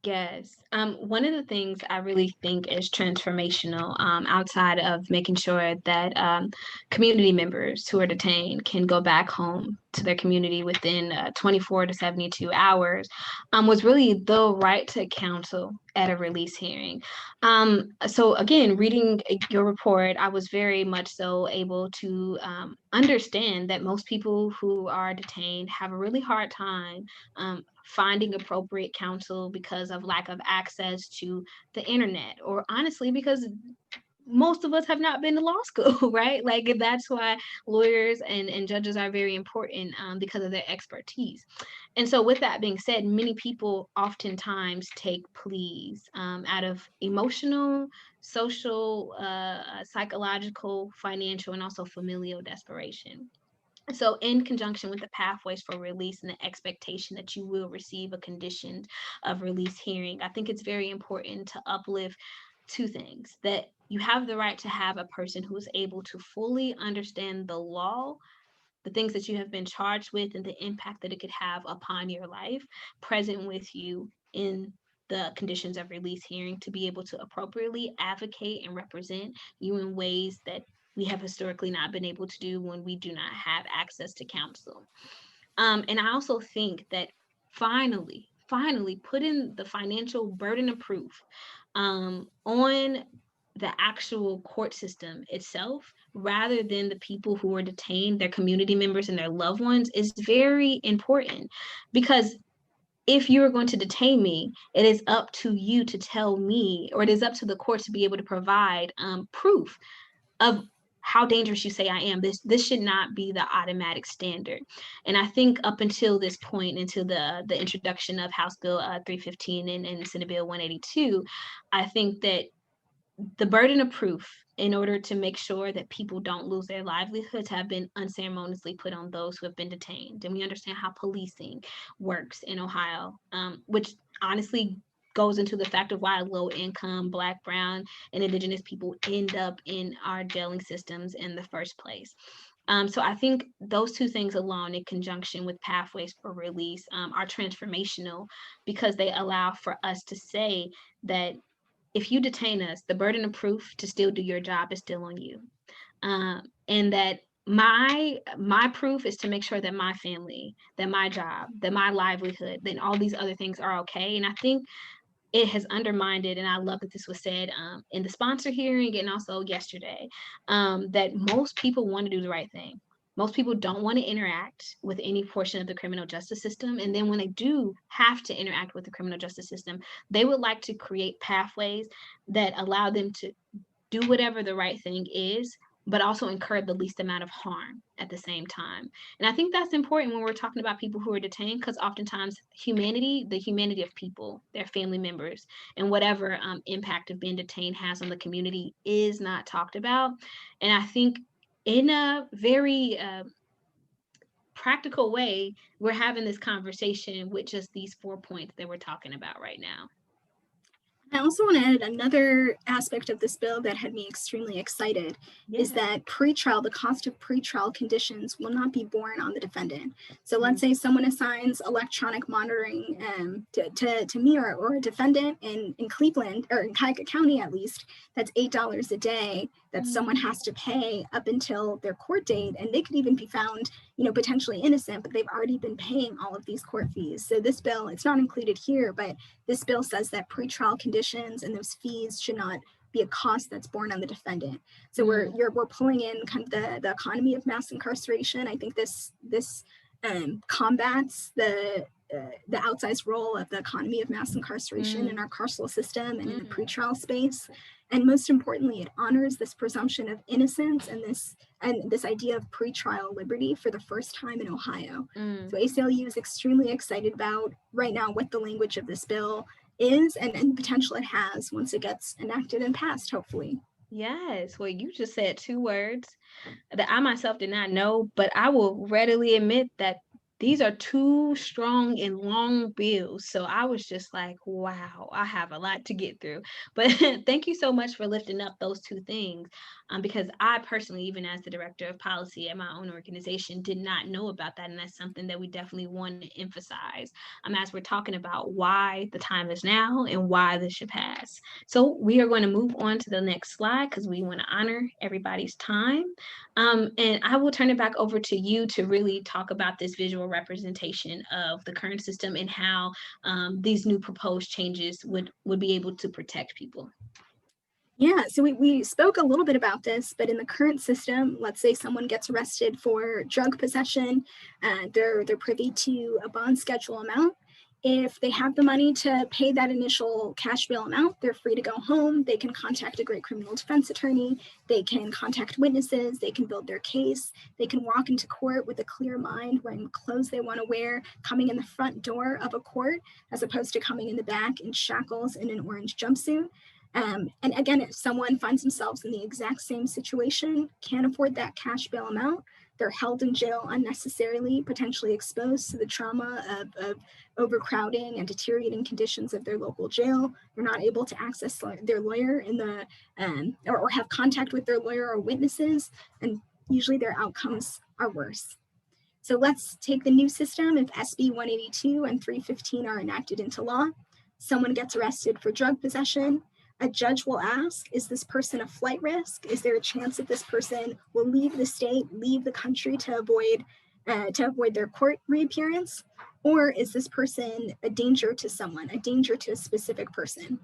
Yes. One of the things I really think is transformational outside of making sure that community members who are detained can go back home to their community within 24 to 72 hours was really the right to counsel at a release hearing. So again, reading your report, I was very much so able to understand that most people who are detained have a really hard time finding appropriate counsel because of lack of access to the internet, or honestly, because most of us have not been to law school, right? Like that's why lawyers and judges are very important because of their expertise. And so with that being said, many people oftentimes take pleas out of emotional, social, psychological, financial, and also familial desperation. So in conjunction with the pathways for release and the expectation that you will receive a conditioned of release hearing, I think it's very important to uplift two things: that you have the right to have a person who is able to fully understand the law the things that you have been charged with and the impact that it could have upon your life present with you in the conditions of release hearing, to be able to appropriately advocate and represent you in ways that we have historically not been able to do when we do not have access to counsel. And I also think that finally putting the financial burden of proof on the actual court system itself, rather than the people who are detained, their community members and their loved ones, is very important. Because if you are going to detain me, it is up to you to tell me, or it is up to the court to be able to provide proof of how dangerous you say I am. This should not be the automatic standard. And I think up until this point, until the introduction of House Bill 315 and Senate Bill 182, I think that the burden of proof in order to make sure that people don't lose their livelihoods have been unceremoniously put on those who have been detained. And we understand how policing works in Ohio, which honestly goes into the fact of why low income, Black, Brown, and Indigenous people end up in our jailing systems in the first place. So I think those two things alone, in conjunction with pathways for release, are transformational, because they allow for us to say that if you detain us, the burden of proof to still do your job is still on you. And that my proof is to make sure that my family, that my job, that my livelihood, then all these other things are okay. And I think it has undermined it, and I love that this was said in the sponsor hearing and also yesterday, that most people want to do the right thing. Most people don't want to interact with any portion of the criminal justice system. And then when they do have to interact with the criminal justice system, they would like to create pathways that allow them to do whatever the right thing is, but also incur the least amount of harm at the same time. And I think that's important when we're talking about people who are detained, because oftentimes the humanity of people, their family members, and whatever impact of being detained has on the community is not talked about. And I think in a very practical way, we're having this conversation with just these 4 points that we're talking about right now. I also want to add another aspect of this bill that had me extremely excited is that the cost of pretrial conditions will not be borne on the defendant. So let's say someone assigns electronic monitoring to me or a defendant in Cleveland, or in Cuyahoga County at least, that's $8 a day that someone has to pay up until their court date. And they could even be found, potentially innocent, but they've already been paying all of these court fees. So this bill, it's not included here, but this bill says that pretrial conditions and those fees should not be a cost that's borne on the defendant. So we're pulling in kind of the economy of mass incarceration. I think this combats the outsized role of the economy of mass incarceration in our carceral system and in the pretrial space. And most importantly, it honors this presumption of innocence and this idea of pretrial liberty for the first time in Ohio. So ACLU is extremely excited about right now what the language of this bill is and the potential it has once it gets enacted and passed, hopefully. Yes, well, you just said two words that I myself did not know, but I will readily admit that these are two strong and long bills. So I was just like, wow, I have a lot to get through. But thank you so much for lifting up those two things, because I personally, even as the director of policy at my own organization, did not know about that. And that's something that we definitely want to emphasize as we're talking about why the time is now and why this should pass. So we are going to move on to the next slide because we want to honor everybody's time. And I will turn it back over to you to really talk about this visual representation of the current system and how these new proposed changes would be able to protect people. Yeah, so we spoke a little bit about this, but in the current system, let's say someone gets arrested for drug possession, they're privy to a bond schedule amount. If they have the money to pay that initial cash bail amount, they're free to go home. They can contact a great criminal defense attorney. They can contact witnesses. They can build their case. They can walk into court with a clear mind, wearing the clothes they want to wear, coming in the front door of a court, as opposed to coming in the back in shackles in an orange jumpsuit. And again, if someone finds themselves in the exact same situation, can't afford that cash bail amount, they're held in jail unnecessarily, potentially exposed to the trauma of overcrowding and deteriorating conditions of their local jail. They're not able to access their lawyer or have contact with their lawyer or witnesses, and usually their outcomes are worse. So let's take the new system. If SB 182 and 315 are enacted into law, someone gets arrested for drug possession. A judge will ask, is this person a flight risk? Is there a chance that this person will leave the state, leave the country to avoid their court reappearance? Or is this person a danger to someone, a danger to a specific person?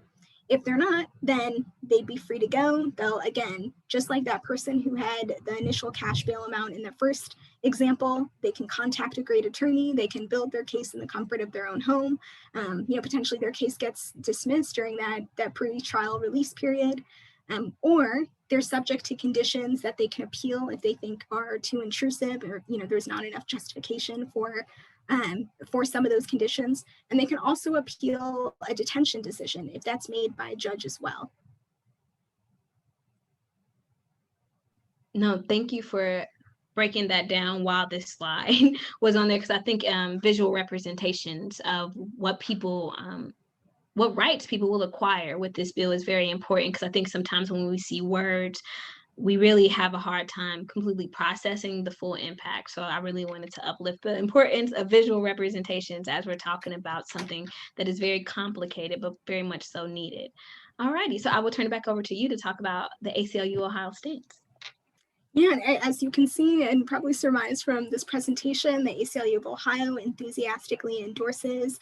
If they're not, then they'd be free to go. They'll, again, just like that person who had the initial cash bail amount in the first example, they can contact a great attorney, they can build their case in the comfort of their own home. Potentially their case gets dismissed during that pre-trial release period, or they're subject to conditions that they can appeal if they think are too intrusive, or there's not enough justification for some of those conditions. And they can also appeal a detention decision if that's made by a judge as well. No, thank you for breaking that down while this slide was on there, because I think visual representations of what rights people will acquire with this bill is very important, because I think sometimes when we see words, we really have a hard time completely processing the full impact. So I really wanted to uplift the importance of visual representations as we're talking about something that is very complicated, but very much so needed. All righty, so I will turn it back over to you to talk about the ACLU Ohio stance. Yeah, as you can see and probably surmise from this presentation, the ACLU of Ohio enthusiastically endorses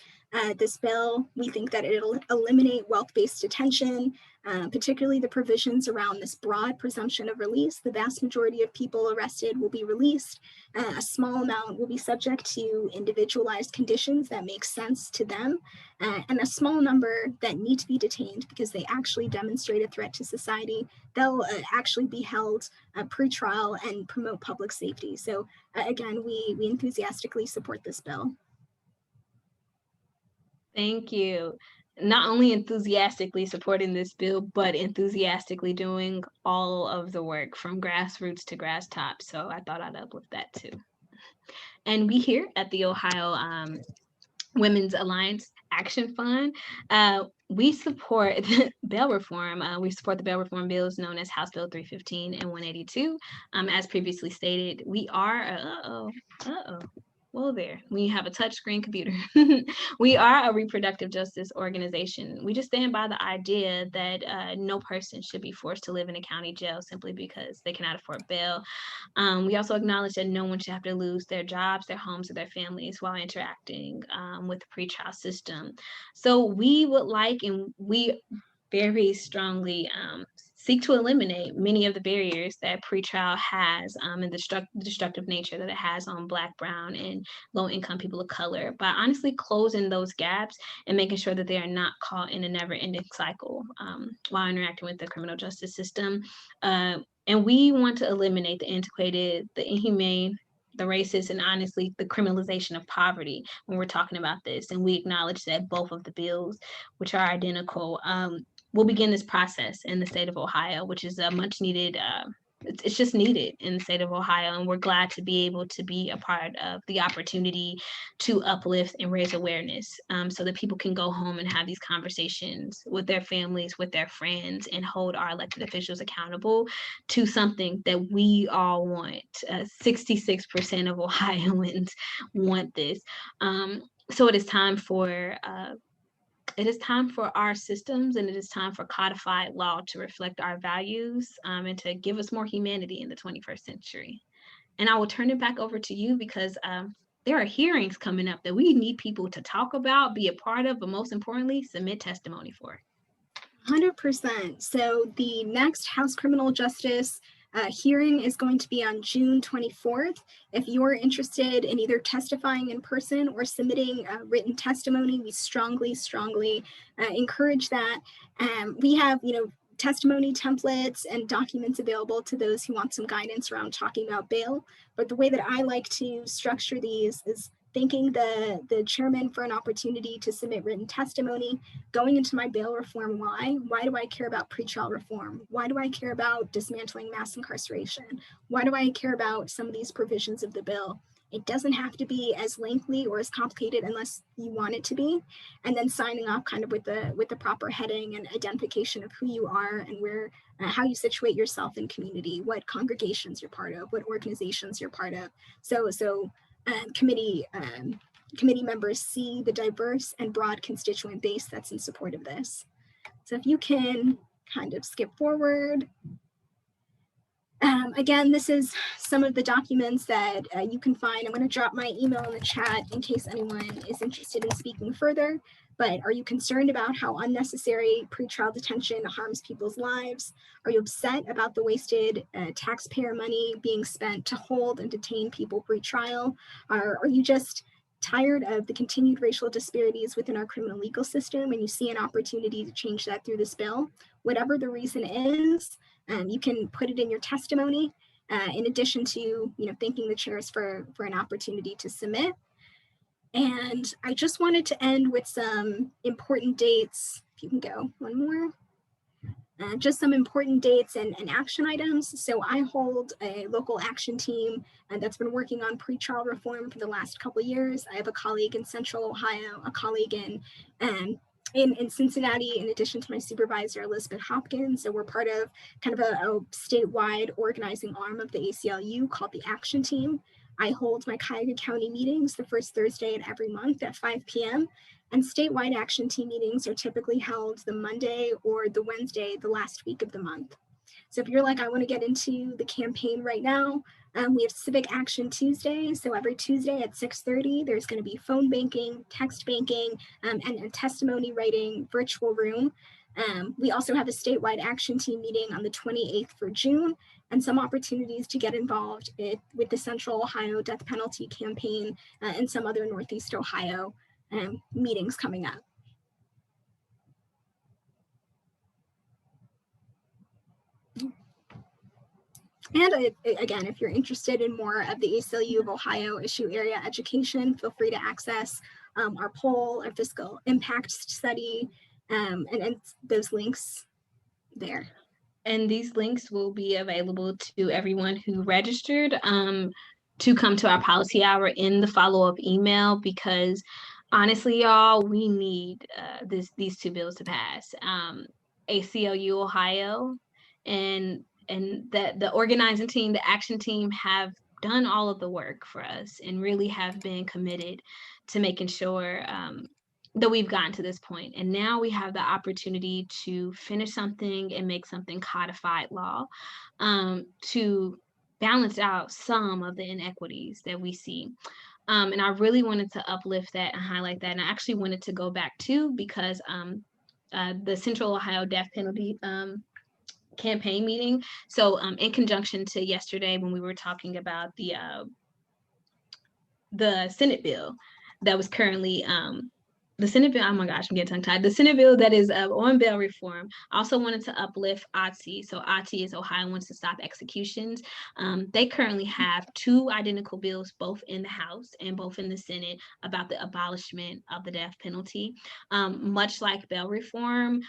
this bill. We think that it'll eliminate wealth-based detention, particularly the provisions around this broad presumption of release. The vast majority of people arrested will be released. A small amount will be subject to individualized conditions that make sense to them, and a small number that need to be detained because they actually demonstrate a threat to society. They'll actually be held pre-trial and promote public safety. So again, we enthusiastically support this bill. Thank you. Not only enthusiastically supporting this bill, but enthusiastically doing all of the work from grassroots to grass top. So I thought I'd uplift that too. And we here at the Ohio Women's Alliance Action Fund, we support the bail reform. We support the bail reform bills known as House Bill 315 and 182. As previously stated, we are, well, there, when you have a touchscreen computer, we are a reproductive justice organization. We just stand by the idea that no person should be forced to live in a county jail simply because they cannot afford bail. We also acknowledge that no one should have to lose their jobs, their homes, or their families while interacting with the pretrial system. So we would like, and we very strongly seek to eliminate many of the barriers that pretrial has and the destructive nature that it has on Black, Brown, and low-income people of color, by honestly closing those gaps and making sure that they are not caught in a never-ending cycle while interacting with the criminal justice system. And we want to eliminate the antiquated, the inhumane, the racist, and honestly, the criminalization of poverty when we're talking about this. And we acknowledge that both of the bills, which are identical, will begin this process in the state of Ohio, which is a much needed, it's just needed in the state of Ohio. And we're glad to be able to be a part of the opportunity to uplift and raise awareness so that people can go home and have these conversations with their families, with their friends, and hold our elected officials accountable to something that we all want. 66% of Ohioans want this. So it is time for our systems, and it is time for codified law to reflect our values and to give us more humanity in the 21st century. And I will turn it back over to you, because there are hearings coming up that we need people to talk about, be a part of, but most importantly, submit testimony for. 100%. So the next House Criminal Justice hearing is going to be on June 24th. If you're interested in either testifying in person or submitting written testimony, we strongly encourage that. We have, testimony templates and documents available to those who want some guidance around talking about bail. But the way that I like to structure these is thanking the chairman for an opportunity to submit written testimony, going into my bail reform why do I care about pretrial reform? Why do I care about dismantling mass incarceration? Why do I care about some of these provisions of the bill? It doesn't have to be as lengthy or as complicated unless you want it to be. And then signing off kind of with the proper heading and identification of who you are and where, how you situate yourself in community, what congregations you're part of, what organizations you're part of. So committee members see the diverse and broad constituent base that's in support of this. So if you can kind of skip forward. Again, this is some of the documents that you can find. I'm going to drop my email in the chat in case anyone is interested in speaking further. But are you concerned about how unnecessary pretrial detention harms people's lives? Are you upset about the wasted taxpayer money being spent to hold and detain people pretrial? Are you just tired of the continued racial disparities within our criminal legal system and you see an opportunity to change that through this bill? Whatever the reason is, you can put it in your testimony, in addition to thanking the chairs for an opportunity to submit. And I just wanted to end with some important dates. If you can go one more. Just some important dates and action items. So I hold a local action team that's been working on pretrial reform for the last couple of years. I have a colleague in Central Ohio, a colleague in Cincinnati, in addition to my supervisor, Elizabeth Hopkins. So we're part of kind of a statewide organizing arm of the ACLU called the Action Team. I hold my Cuyahoga County meetings the first Thursday in every month at 5 p.m. And statewide action team meetings are typically held the Monday or the Wednesday, the last week of the month. So if you're like, I want to get into the campaign right now, we have Civic Action Tuesday. So every Tuesday at 6:30, there's going to be phone banking, text banking, and a testimony writing virtual room. We also have a statewide action team meeting on the 28th for June, and some opportunities to get involved with the Central Ohio death penalty campaign and some other Northeast Ohio meetings coming up. And again, if you're interested in more of the ACLU of Ohio issue area education, feel free to access our poll, our fiscal impact study, and those links there. And these links will be available to everyone who registered to come to our policy hour in the follow-up email, because honestly, y'all, we need these two bills to pass. ACLU Ohio and the organizing team, the action team have done all of the work for us and really have been committed to making sure that we've gotten to this point. And now we have the opportunity to finish something and make something codified law to balance out some of the inequities that we see. And I really wanted to uplift that and highlight that. And I actually wanted to go back too, because the Central Ohio death penalty campaign meeting. So in conjunction to yesterday when we were talking about the Senate bill that was currently the Senate bill, oh my gosh, I'm getting tongue-tied. The Senate bill that is on bail reform. I also wanted to uplift OTSI. So OTSI is Ohioans to Stop Executions. They currently have two identical bills, both in the House and both in the Senate, about the abolishment of the death penalty. Much like bail reform,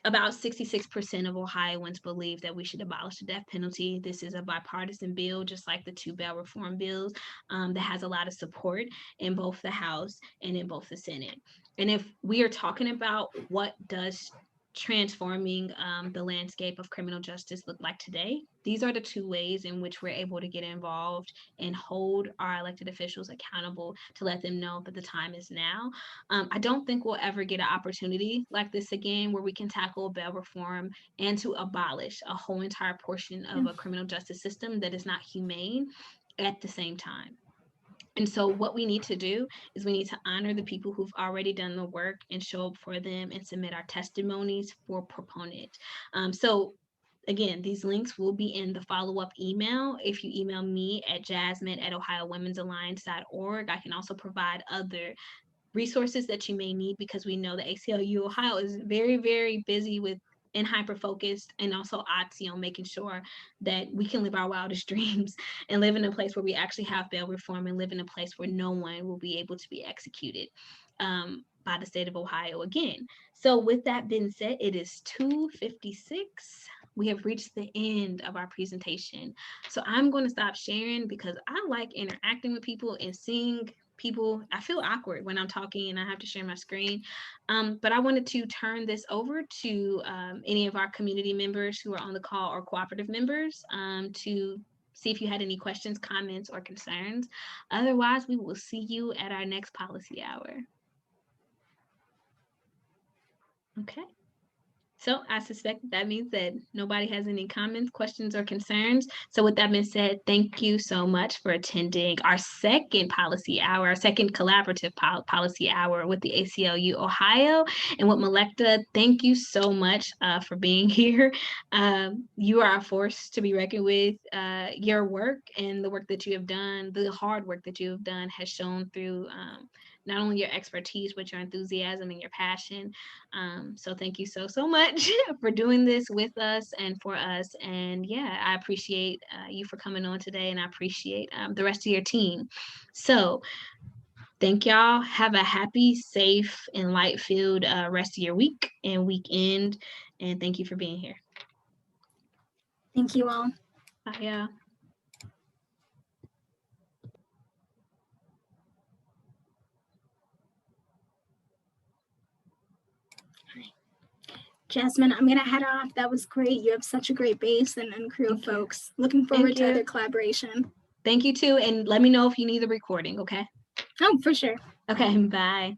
about 66% of Ohioans believe that we should abolish the death penalty. This is a bipartisan bill, just like the two bail reform bills, that has a lot of support in both the House and in both the Senate. And if we are talking about what does transforming the landscape of criminal justice look like today, these are the two ways in which we're able to get involved and hold our elected officials accountable to let them know that the time is now. I don't think we'll ever get an opportunity like this again, where we can tackle bail reform and to abolish a whole entire portion of a criminal justice system that is not humane at the same time. And so what we need to do is we need to honor the people who've already done the work and show up for them and submit our testimonies for proponent. So again, these links will be in the follow-up email. If you email me at jasmine@ohiowomensalliance.org, I can also provide other resources that you may need, because we know the ACLU Ohio is very, very busy with and hyper-focused, and also OTSI on making sure that we can live our wildest dreams and live in a place where we actually have bail reform and live in a place where no one will be able to be executed by the state of Ohio again. So with that being said, it is 2:56. We have reached the end of our presentation. So I'm going to stop sharing because I like interacting with people and seeing people. I feel awkward when I'm talking and I have to share my screen. But I wanted to turn this over to any of our community members who are on the call or cooperative members to see if you had any questions, comments, or concerns. Otherwise, we will see you at our next policy hour. Okay. So I suspect that means that nobody has any comments, questions, or concerns. So with that being said, thank you so much for attending our second policy hour, our second collaborative policy hour with the ACLU Ohio. And with Melecta, thank you so much for being here. You are a force to be reckoned with. Your work and the work that you have done, the hard work that you have done has shown through not only your expertise, but your enthusiasm and your passion. So thank you so much for doing this with us and for us. And yeah, I appreciate you for coming on today, and I appreciate the rest of your team. So thank y'all. Have a happy, safe, and light-filled rest of your week and weekend. And thank you for being here. Thank you all. Bye, y'all. Jasmine, I'm going to head off. That was great. You have such a great base and crew of folks. Looking forward to other collaboration. Thank you too. And let me know if you need the recording, okay? Oh, for sure. Okay, bye.